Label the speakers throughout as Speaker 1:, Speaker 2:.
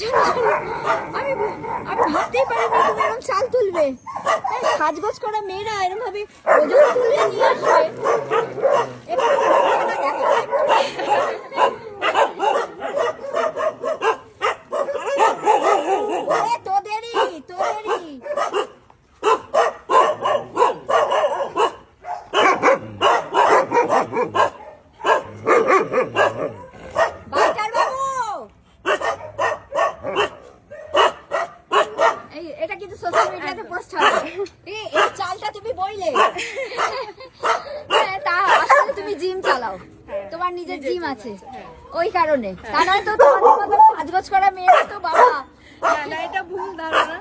Speaker 1: চলো চলো। আমি আমি ভাবতেই পারিনি তুমি এরকম চাল তুলবে। সাজগোজ করা মেয়েরা এরকম ভাবে ওজন তুলে নিয়ে আসবে। এটা কিন্তু সোশ্যাল মিডিয়াতে পোস্ট হবে। এই চালটা তুমি বইলে তা আসলে তুমি জিম চালাও, তোমার নিজের জিম আছে ওই কারণে। তা নয় তো তোমাদের মতো সাজগোজ করা মেয়েরা তো বাবা।
Speaker 2: না এটা ভুল ধারণা,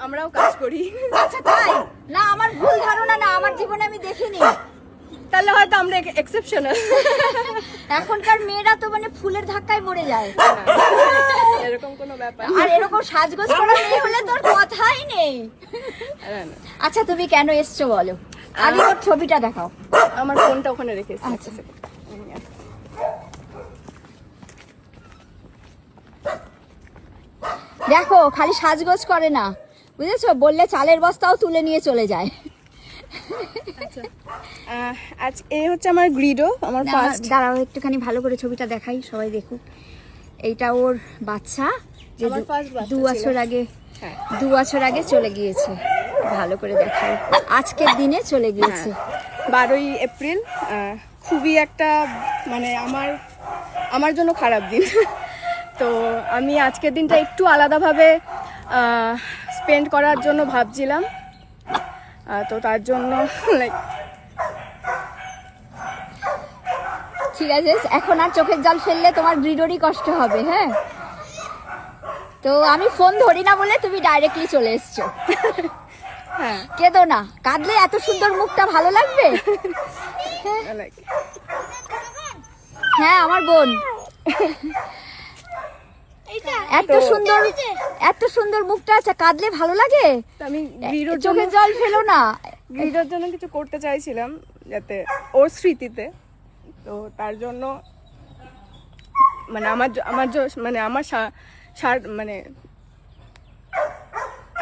Speaker 2: আমরাও কাজ করি।
Speaker 1: আচ্ছা তাই না, আমার ভুল ধারণা না, আমার জীবনে আমি দেখিনি।
Speaker 2: তাহলে হয়তো আমরা এক্সেপশনাল।
Speaker 1: এখনকার মেয়েরা তো মানে ফুলের ধাক্কায় মরে যায়,
Speaker 2: এরকম কোনো ব্যাপার।
Speaker 1: আর এরকম সাজগোজ করা মেয়ে হলে তোর কথাই নেই। আচ্ছা তুমি কেন এসছো বলো, আগে ওর ছবিটা দেখাও।
Speaker 2: আমার ফোনটা ওখানে রেখে এসেছি।
Speaker 1: আচ্ছা। দেখো খালি সাজগোজ করে না, বুঝেছো, বললে চালের বস্তাও তুলে নিয়ে চলে যায়।
Speaker 2: আচ্ছা আজ এই হচ্ছে আমার গ্রিডো, আমার ফার্স্ট।
Speaker 1: দাঁড়াও একটুখানি ভালো করে ছবিটা দেখাই, সবাই দেখুক। এইটা ওর বাচ্চা, যে
Speaker 2: আমার first বাচ্চা
Speaker 1: 2 বছর আগে,
Speaker 2: হ্যাঁ।
Speaker 1: 2 বছর আগে চলে গিয়েছে। ভালো করে দেখাই, আজকের দিনে চলে গিয়েছে।
Speaker 2: 12ই এপ্রিল। খুবই একটা মানে আমার জন্য খারাপ দিন। তো আমি আজকের দিনটা একটু আলাদাভাবে স্পেন্ড করার জন্য ভাবছিলাম। তো তার জন্য লাইক
Speaker 1: ঠিক আছে, এখন আর চোখের জল ফেললে তোমার গ্রিডোরই কষ্ট হবে। হ্যাঁ, তো আমি ফোন ধরি না বলে তুমি ডাইরেক্টলি চলে এসছো।
Speaker 2: হ্যাঁ
Speaker 1: কেঁদো না, কাঁদলে এত সুন্দর মুখটা ভালো লাগবে।
Speaker 2: লাইক
Speaker 1: হ্যাঁ আমার বোন, এত সুন্দর মুখটা আছে, কাঁদলে ভালো লাগে।
Speaker 2: আমি গ্রিডোর
Speaker 1: চোখের জল ফেলো না।
Speaker 2: গ্রিডোর জন্য কিছু করতে চাইছিলাম যাতে ওর স্মৃতিতে, তো তার জন্য মানে মানে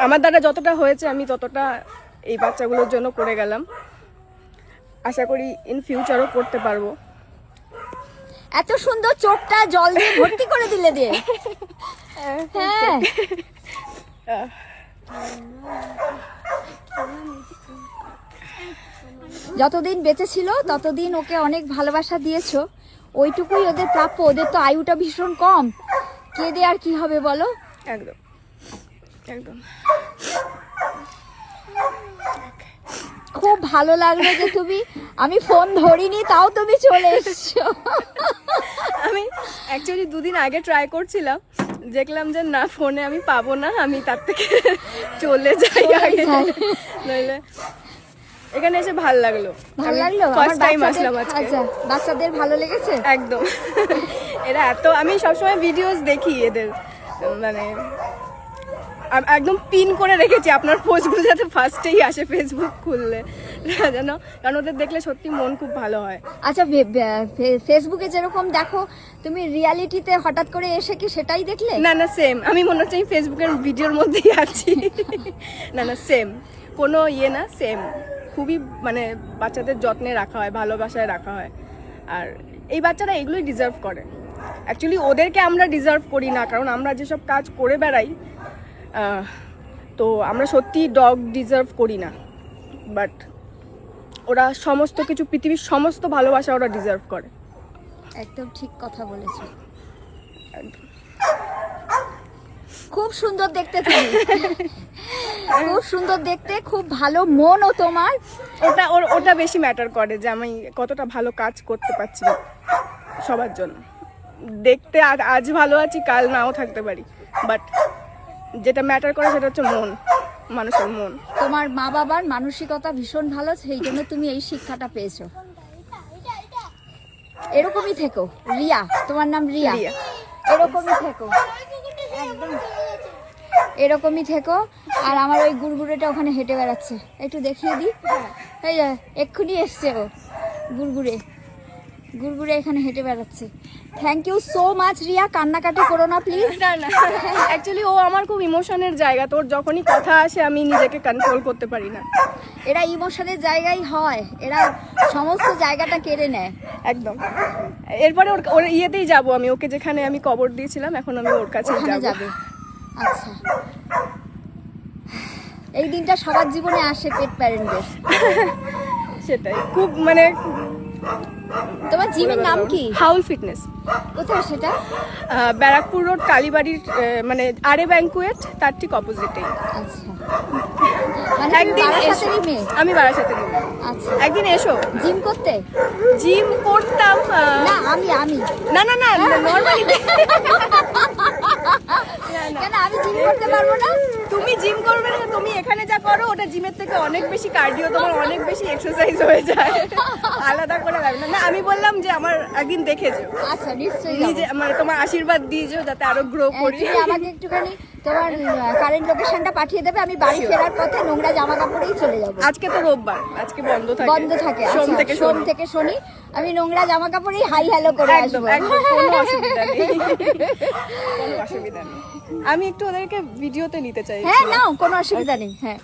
Speaker 2: আমার দ্বারা যতটা হয়েছে আমি ততটা এই বাচ্চাগুলোর জন্য করে গেলাম। আশা করি ইন ফিউচারও করতে পারবো।
Speaker 1: এত সুন্দর চোখটা জল দিয়ে ভর্তি করে দিলে দিয়ে। হ্যাঁ যতদিন বেঁচে ছিল ততদিন ওকে অনেক ভালোবাসা দিয়েছো, ওইটুকুই ওদের প্রাপ্য। ওদের তো আয়ুটা ভীষণ কম, কেঁদে আর কি হবে বলো।
Speaker 2: একদম একদম।
Speaker 1: খুব ভালো লাগলো যে আমি ফোন ধরিনি তাও তুমি চলে এসছো।
Speaker 2: আমি অ্যাকচুয়ালি 2 দিন আগে ট্রাই করছিলাম, দেখলাম যে না ফোনে আমি পাবো না, আমি তার থেকে চলে যাই আগে। নইলে এখানে এসে ভালো লাগলো। ফার্স্ট টাইম আসলাম আজকে।
Speaker 1: আচ্ছা, বাচ্চাদের ভালো লেগেছে?
Speaker 2: একদম। এরা আমি সবসময় ভিডিওস দেখি এদের, মানে একদম পিন করে রেখেছি আপনার পোস্টগুলো যাতে ফার্স্টেই আসে ফেসবুক খুললে, জানো, কারণ ওদের দেখলে সত্যি মন খুব ভালো হয়।
Speaker 1: আচ্ছা ফেসবুকে যেরকম দেখো তুমি, রিয়ালিটিতে হঠাৎ করে এসে কি সেটাই দেখলে?
Speaker 2: না সেম, আমি মনে হচ্ছে আমি ফেসবুকের ভিডিওর মধ্যেই আছি। না সেম, কোনো না, সেম। খুবই মানে বাচ্চাদের যত্নে রাখা হয়, ভালোবাসায় রাখা হয়, আর এই বাচ্চারা এগুলোই ডিজার্ভ করে। অ্যাকচুয়ালি ওদেরকে আমরা ডিজার্ভ করি না, কারণ আমরা যেসব কাজ করে বেড়াই, তো আমরা সত্যি ডগ ডিজার্ভ করি না, বাট ওরা সমস্ত কিছু, পৃথিবীর সমস্ত ভালোবাসা ওরা ডিজার্ভ করে।
Speaker 1: একদম ঠিক কথা বলেছো। খুব সুন্দর দেখতে তুমি, খুব সুন্দর দেখতে, খুব ভালো মনও তোমার।
Speaker 2: ওটা বেশি ম্যাটার করে যে আমি কতটা ভালো কাজ করতে পারছি সবার জন্য। দেখতে আজ ভালো আছি, কাল নাও থাকতে পারি, বাট যেটা ম্যাটার করে সেটা হচ্ছে মন, মানুষের মন।
Speaker 1: তোমার মা বাবার মানসিকতা ভীষণ ভালো, সেই জন্য তুমি এই শিক্ষাটা পেয়েছো। এরকমই থেকো রিয়া, তোমার নাম রিয়া, এরকমই থেকো, একদম এরকমই থেকো। আর আমার ওই গুড়গুড়েটা ওখানে হেঁটে বেড়াচ্ছে, একটু দেখিয়ে দিই। এই যে এক্ষুনি এসছে ও, গুড়গুড়ে এখানে হেঁটে বেড়াচ্ছে। Thank you so much Riya, কান্নাকাটি করো না প্লিজ।
Speaker 2: না না, অ্যাকচুয়ালি ও আমার খুব ইমোশনের জায়গা, তোর যখনই কথা আসে আমি নিজেকে কন্ট্রোল করতে পারি না।
Speaker 1: এরা ইমোশনের জায়গায় হয়, এরা সমস্ত জায়গাটা কেড়ে নেয়।
Speaker 2: একদম। এরপরে ওর ইয়েতেই যাব আমি, ওকে যেখানে আমি কবর দিয়েছিলাম এখন আমি ওর কাছে
Speaker 1: ওখানে
Speaker 2: যাব।
Speaker 1: যাবে। আচ্ছা, এই দিনটা সবার জীবনে আসে পেট প্যারেন্টদের।
Speaker 2: সেটাই, খুব মানে
Speaker 1: তোমার জিমের নাম কি?
Speaker 2: হাউল ফিটনেস।
Speaker 1: কোথায় সেটা?
Speaker 2: ব্যারাকপুর রোড, কালীবাড়ির মানে আরে ব্যাংকুয়েট, তার ঠিক অপোজিটেই।
Speaker 1: আচ্ছা, মানে তুমি বারাসাতেরই মেয়ে?
Speaker 2: আমি বারাসাতের মেয়ে।
Speaker 1: আচ্ছা,
Speaker 2: একদিন এসো।
Speaker 1: জিম করতে?
Speaker 2: জিম করতাম
Speaker 1: না আমি
Speaker 2: না না না, নরমালি।
Speaker 1: কেন আমি জিম করতে পারবো না?
Speaker 2: তুমি জিম করবে না, তুমি এখানে যা করো ওটা জিমের থেকে অনেক বেশি কার্ডিও, তোমার অনেক বেশি এক্সারসাইজ হয়ে যায়, আলাদা করে লাগবে না। আমি বললাম যে আমার একদিন দেখেছো,
Speaker 1: আচ্ছা নিশ্চয়ই
Speaker 2: নিজে মানে তোমার আশীর্বাদ দিয়েছো যাতে আরো গ্রো করি।
Speaker 1: তুমি আমাকে একটুখানি তোমার কারেন্ট লোকেশনটা পাঠিয়ে দেবে, আমি বাড়ি ফেরার পথে নোংরা জামা কাপড়েই চলে যাব।
Speaker 2: আজকে তো রোববার, আজকে বন্ধ থাকে।
Speaker 1: বন্ধ থাকে,
Speaker 2: সোম
Speaker 1: আচ্ছা,
Speaker 2: থেকে
Speaker 1: সোম
Speaker 2: শনি।
Speaker 1: থেকে শনি আমি নোংরা জামা কাপড়েই হাই হ্যালো করে
Speaker 2: একদম
Speaker 1: আসবো।
Speaker 2: একদম, কোনো অসুবিধা নেই, কোনো অসুবিধা নেই। আমি একটু ওদেরকে ভিডিওতে নিতে চাই।
Speaker 1: হ্যাঁ নাও, কোনো অসুবিধা নেই। হ্যাঁ